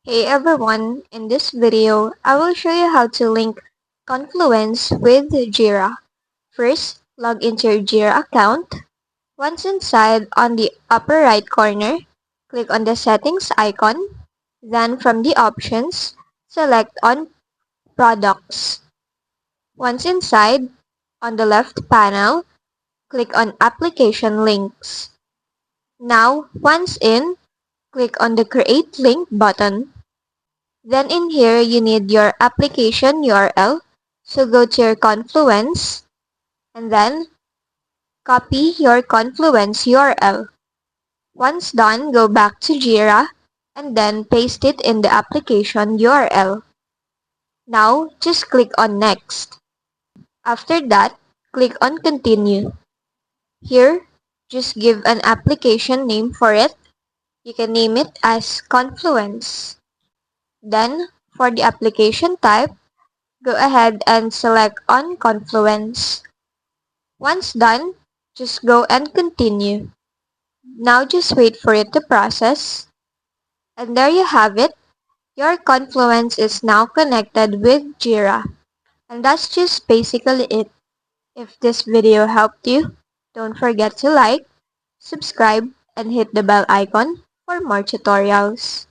Hey everyone, in this video, I will show you how to link Confluence with Jira. First, log into your Jira account. Once inside, on the upper right corner, click on the settings icon. Then from the options, select on products. Once inside, on the left panel, click on application links. Now, once in, click on the create link button. Then in here, you need your application URL. So go to your Confluence and then copy your Confluence URL. Once done, go back to Jira and then paste it in the application URL. Now, just click on Next. After that, click on Continue. Here, just give an application name for it. You can name it as Confluence. Then, for the application type, go ahead and select on Confluence. Once done, just go and continue. Now just wait for it to process. And there you have it. Your Confluence is now connected with Jira. And that's just basically it. If this video helped you, don't forget to like, subscribe, and hit the bell icon for more tutorials.